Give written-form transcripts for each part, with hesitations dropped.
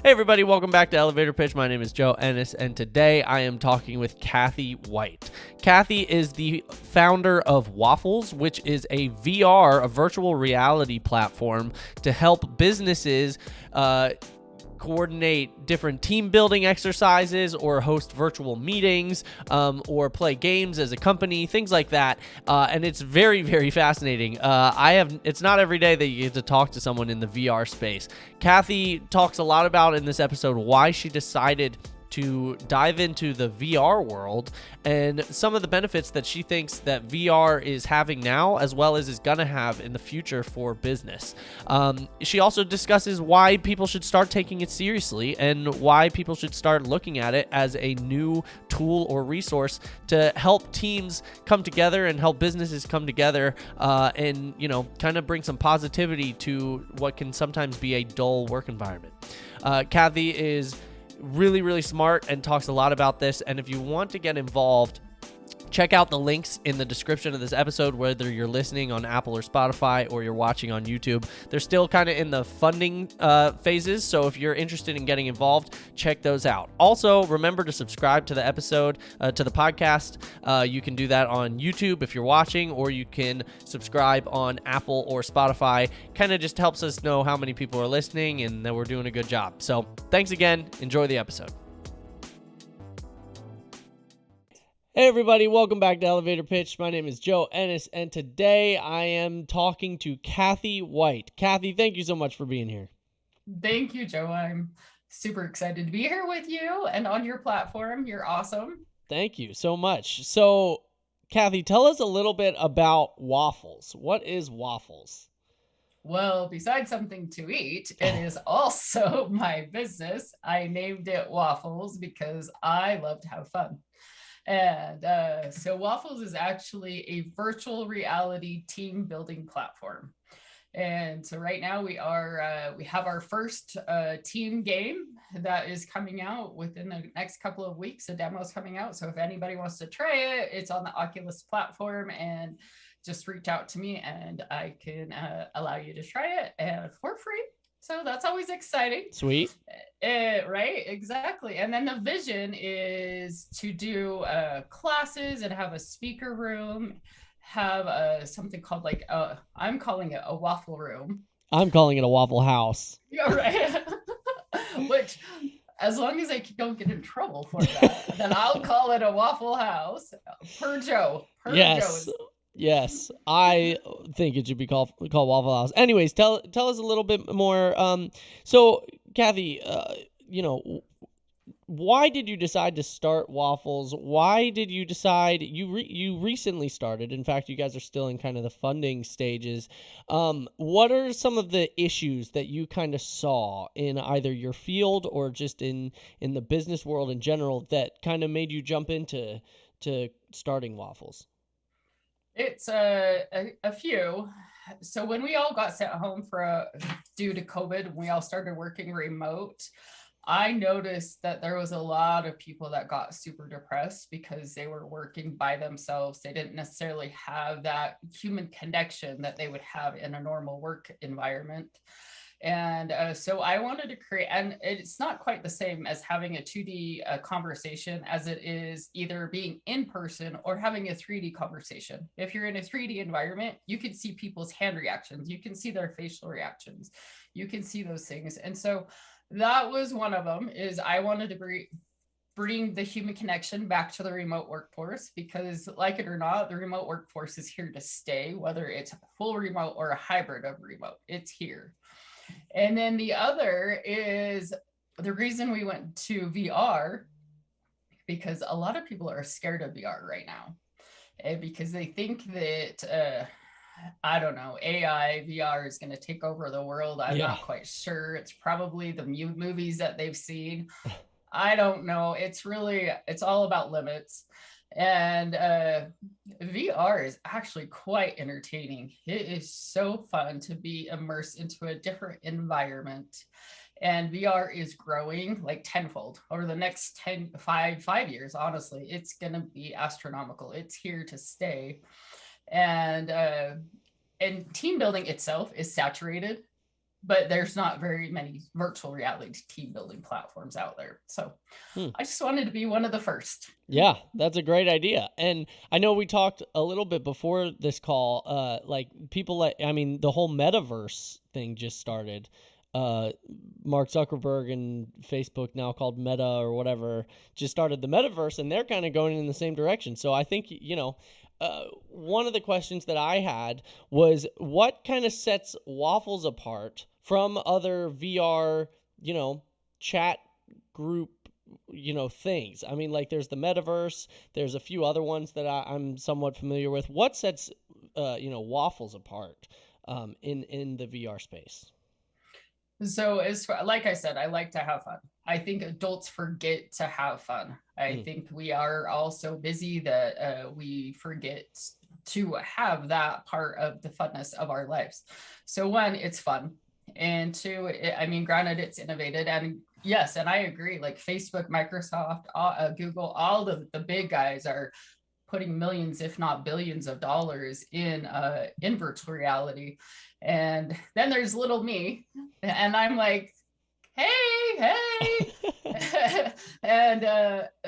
Hey everybody, welcome back to Elevator Pitch. My name is Joe Ennis, and today I am talking with Kathy White. Kathy is the founder of Waffles, which is a VR, a virtual reality platform to help businesses coordinate different team building exercises or host virtual meetings or play games as a company, things like that. And it's very, very fascinating. It's not every day that you get to talk to someone in the VR space. Kathy talks a lot about in this episode why she decided to dive into the VR world and some of the benefits that she thinks that VR is having now, as well as is going to have in the future for business. She also discusses why people should start taking it seriously and why people should start looking at it as a new tool or resource to help teams come together and help businesses come together and, kind of bring some positivity to what can sometimes be a dull work environment. Kathy is really, really smart and talks a lot about this. And if you want to get involved, check out the links in the description of this episode, whether you're listening on Apple or Spotify or you're watching on YouTube. They're still kind of in the funding phases, so if you're interested in getting involved, check those out. Also, remember to subscribe to the episode, to the podcast. You can do that on YouTube if you're watching, or you can subscribe on Apple or Spotify. Kind of just helps us know how many people are listening and that we're doing a good job. So thanks again. Enjoy the episode. Hey everybody, welcome back to Elevator Pitch. My name is Joe Ennis, and today I am talking to Kathy White. Kathy, thank you so much for being here. Thank you, Joe. I'm super excited to be here with you and on your platform. You're awesome. Thank you so much. So, Kathy, tell us a little bit about Waffles. What is Waffles? Well, besides something to eat, it is also my business. I named it Waffles because I love to have fun. And so Waffles is actually a virtual reality team building platform. And so right now we have our first team game that is coming out within the next couple of weeks. A demo is coming out. So if anybody wants to try it, it's on the Oculus platform, and just reach out to me and I can allow you to try it and for free. So that's always exciting. Sweet. Right, exactly. And then the vision is to do classes and have a speaker room, have something called I'm calling it a waffle room. I'm calling it a Waffle House. Yeah, right. Which, as long as I don't get in trouble for that, then I'll call it a Waffle House. Per Joe. Yes. Yes, I think it should be called Waffle House. Anyways, tell us a little bit more. So, Kathy, why did you decide to start Waffles? Why did you decide you recently started? In fact, you guys are still in kind of the funding stages. What are some of the issues that you kind of saw in either your field or just in the business world in general that kind of made you jump into starting Waffles? It's a few. So when we all got sent home due to COVID, we all started working remote. I noticed that there was a lot of people that got super depressed because they were working by themselves. They didn't necessarily have that human connection that they would have in a normal work environment. And so I wanted to create, and it's not quite the same as having a 2D conversation as it is either being in person or having a 3D conversation. If you're in a 3D environment, you can see people's hand reactions. You can see their facial reactions. You can see those things. And so that was one of them, is I wanted to bring the human connection back to the remote workforce, because like it or not, the remote workforce is here to stay, whether it's full remote or a hybrid of remote, it's here. And then the other is the reason we went to VR, because a lot of people are scared of VR right now, because they think that, I don't know, AI VR is going to take over the world. I'm not quite sure. It's probably the movies that they've seen. I don't know. It's all about limits. And VR is actually quite entertaining. It is so fun to be immersed into a different environment. And VR is growing like tenfold over the next 5 years. Honestly, it's going to be astronomical. It's here to stay. And team building itself is saturated. but there's not very many virtual reality team building platforms out there. So Hmm. I just wanted to be one of the first. Yeah, that's a great idea. And I know we talked a little bit before this call, like people I mean, the whole metaverse thing just started. Uh, Mark Zuckerberg and Facebook, now called Meta or whatever, just started the metaverse, and they're kind of going in the same direction. So I think, one of the questions that I had was what kind of sets Waffles apart from other VR, chat group things. I mean, like there's the metaverse, there's a few other ones that I'm somewhat familiar with. What sets Waffles apart in the VR space? So as far, like I said, I like to have fun. I think adults forget to have fun. I think we are all so busy that we forget to have that part of the funness of our lives. So one, it's fun. And two, I mean, granted, it's innovated. And yes, and I agree, like Facebook, Microsoft, Google, all the big guys are putting millions, if not billions of dollars in virtual reality. And then there's little me, and I'm like, hey. And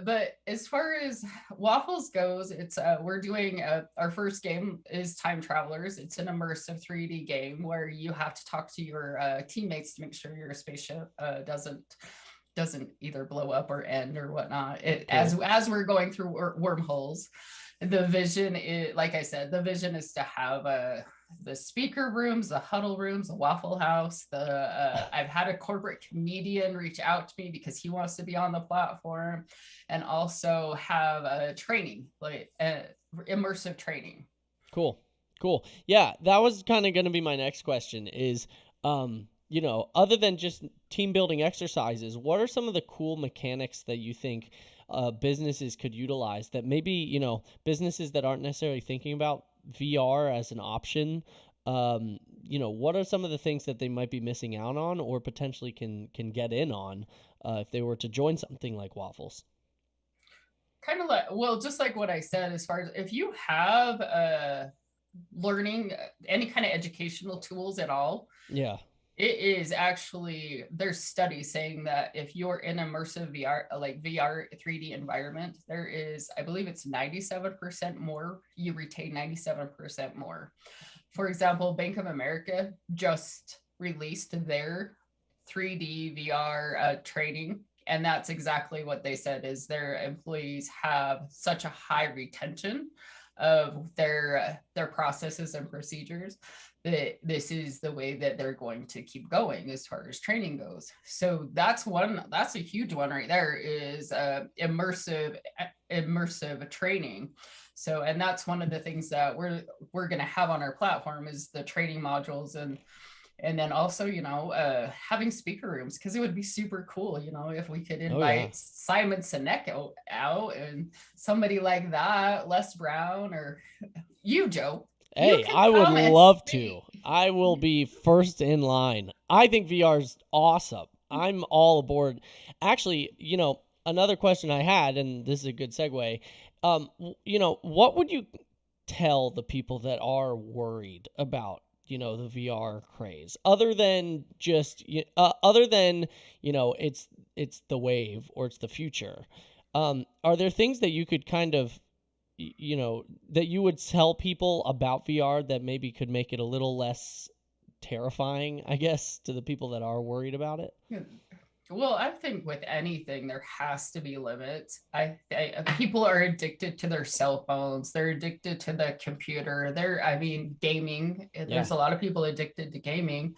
but as far as Waffles goes, it's we're doing our first game is Time Travelers. It's an immersive 3D game where you have to talk to your teammates to make sure your spaceship doesn't either blow up or end or whatnot. As we're going through wormholes, the vision is, like I said, the vision is to have the speaker rooms, the huddle rooms, the Waffle House. I've had a corporate comedian reach out to me because he wants to be on the platform, and also have a training, like immersive training. Cool. Yeah, that was kind of going to be my next question is, other than just team building exercises, what are some of the cool mechanics that you think businesses could utilize that maybe, businesses that aren't necessarily thinking about VR as an option, what are some of the things that they might be missing out on or potentially can get in on if they were to join something like Waffles? Kind of like, well, just like what I said, as far as if you have learning any kind of educational tools at all, Yeah. it is actually, there's studies saying that if you're in immersive VR, like VR 3D environment, there is, I believe it's 97% more, you retain 97% more. For example, Bank of America just released their 3D VR training. And that's exactly what they said is their employees have such a high retention of their processes and procedures that this is the way that they're going to keep going as far as training goes. So that's a huge one right there is immersive training. So, and that's one of the things that we're going to have on our platform is the training modules, and then also, having speaker rooms, because it would be super cool, if we could invite Simon Sinek out and somebody like that, Les Brown, or you, Joe. Hey, I would love to. I will be first in line. I think VR is awesome. I'm all aboard. Actually, another question I had, and this is a good segue. What would you tell the people that are worried about, the VR craze, other than it's the wave or it's the future? Are there things that you could kind of that you would tell people about VR that maybe could make it a little less terrifying, I guess, to the people that are worried about it? Well, I think with anything, there has to be limits. People are addicted to their cell phones. They're addicted to the computer. Gaming. There's a lot of people addicted to gaming.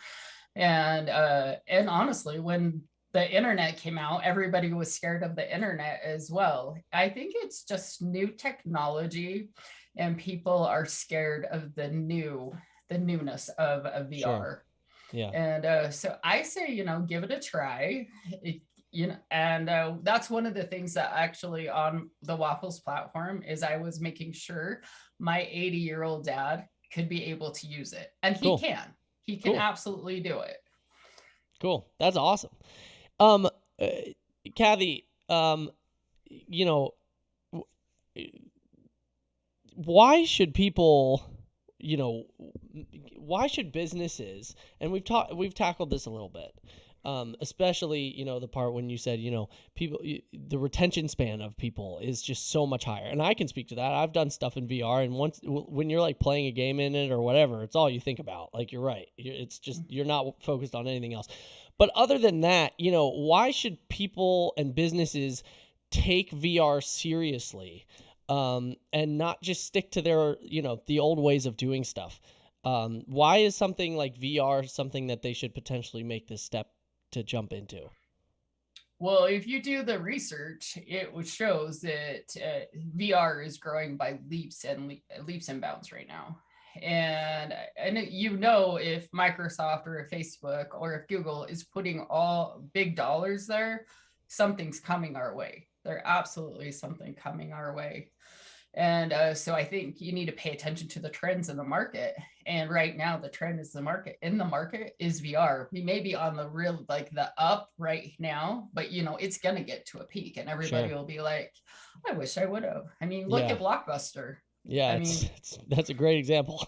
And honestly, when the internet came out, everybody was scared of the internet as well. I think it's just new technology, and people are scared of the newness of VR. Sure. Yeah. And so I say, give it a try. And that's one of the things that actually on the Waffles platform is I was making sure my 80-year-old dad could be able to use it, and he can absolutely do it. Cool. That's awesome. Kathy, why should people why should businesses, and we've tackled this a little bit, especially, the part when you said, people, the retention span of people is just so much higher. And I can speak to that. I've done stuff in VR, and when you're like playing a game in it or whatever, it's all you think about. Like, you're right. It's just, you're not focused on anything else. But other than that, why should people and businesses take VR seriously, and not just stick to their, the old ways of doing stuff? Why is something like VR something that they should potentially make this step to jump into? Well, if you do the research, it shows that VR is growing by leaps and bounds right now. And if Microsoft or if Facebook or if Google is putting all big dollars there, something's coming our way. There's absolutely something coming our way. And so I think you need to pay attention to the trends in the market. And right now, the trend is the market is VR. We may be on the real, like the up right now, but it's going to get to a peak and everybody will be like, I wish I would have. I mean, look at Blockbuster. Yeah, that's a great example.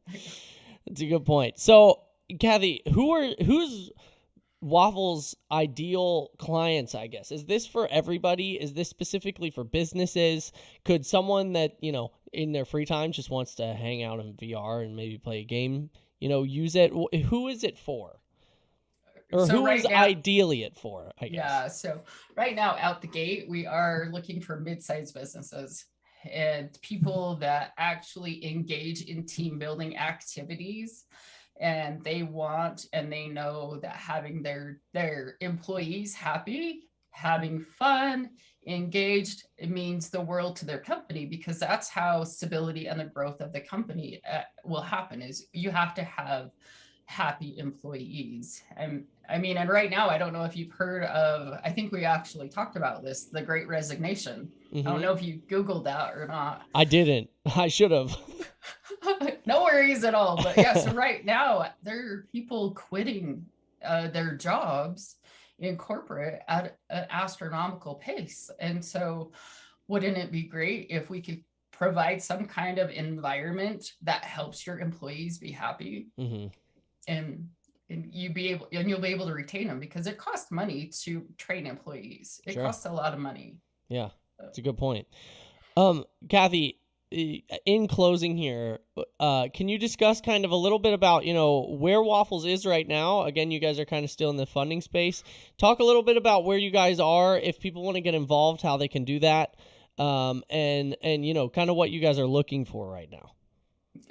That's a good point. So, Kathy, who's Waffles' ideal clients, I guess? Is this for everybody? Is this specifically for businesses? Could someone that, in their free time just wants to hang out in VR and maybe play a game, use it? Who is it for? Or so who is ideally it for, I guess? Yeah, so right now out the gate, we are looking for mid-sized businesses and people that actually engage in team building activities. And they know that having their employees happy, having fun, engaged, it means the world to their company, because that's how stability and the growth of the company will happen. Is you have to have happy employees. And right now, I don't know if you've heard of, I think we actually talked about this, the Great Resignation. Mm-hmm. I don't know if you Googled that or not. I didn't. I should have. No worries at all. But yeah, so right now there are people quitting their jobs in corporate at an astronomical pace. And so wouldn't it be great if we could provide some kind of environment that helps your employees be happy? Mm-hmm. and you'll be able to retain them, because it costs money to train employees. It costs a lot of money. Yeah, that's a good point. Kathy, in closing here, can you discuss kind of a little bit about, where Waffles is right now? Again, you guys are kind of still in the funding space. Talk a little bit about where you guys are, if people want to get involved, how they can do that, and kind of what you guys are looking for right now.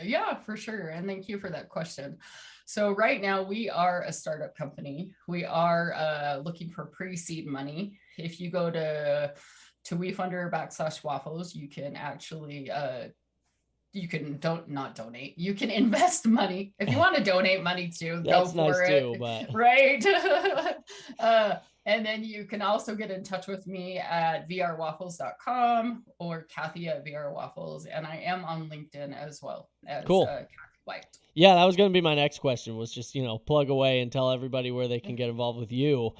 Yeah, for sure. And thank you for that question. So right now we are a startup company. We are looking for pre-seed money. If you go to WeFunder/Waffles, you can actually you can not donate. You can invest money if you want to donate money too. That's go for nice it. Too, but right. And then you can also get in touch with me at vrwaffles.com or Kathy at VR Waffles, and I am on LinkedIn as well as cool. Kathy White. Yeah, that was going to be my next question, was just, plug away and tell everybody where they can get involved with you.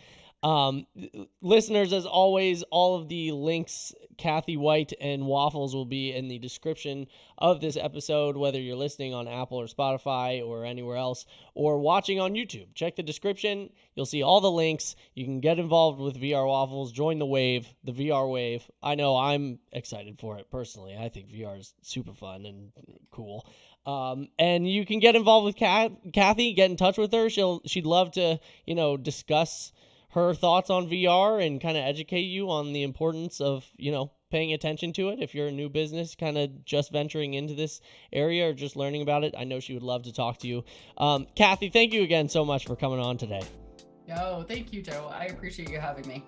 Listeners, as always, all of the links, Kathy White and Waffles, will be in the description of this episode, whether you're listening on Apple or Spotify or anywhere else, or watching on YouTube. Check the description. You'll see all the links. You can get involved with VR Waffles, join the wave, the VR wave. I know I'm excited for it personally. I think VR is super fun and cool. And you can get involved with Kathy, get in touch with her. She'd love to, discuss her thoughts on VR and kind of educate you on the importance of, paying attention to it. If you're a new business kind of just venturing into this area or just learning about it, I know she would love to talk to you. Kathy, thank you again so much for coming on today. Yo, thank you, Joe. I appreciate you having me.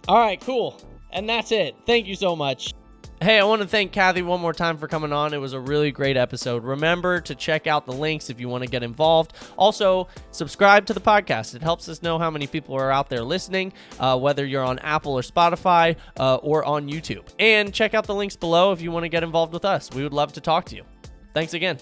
All right, cool. And that's it. Thank you so much. Hey, I want to thank Kathy one more time for coming on. It was a really great episode. Remember to check out the links if you want to get involved. Also, subscribe to the podcast. It helps us know how many people are out there listening, whether you're on Apple or Spotify or on YouTube. And check out the links below if you want to get involved with us. We would love to talk to you. Thanks again.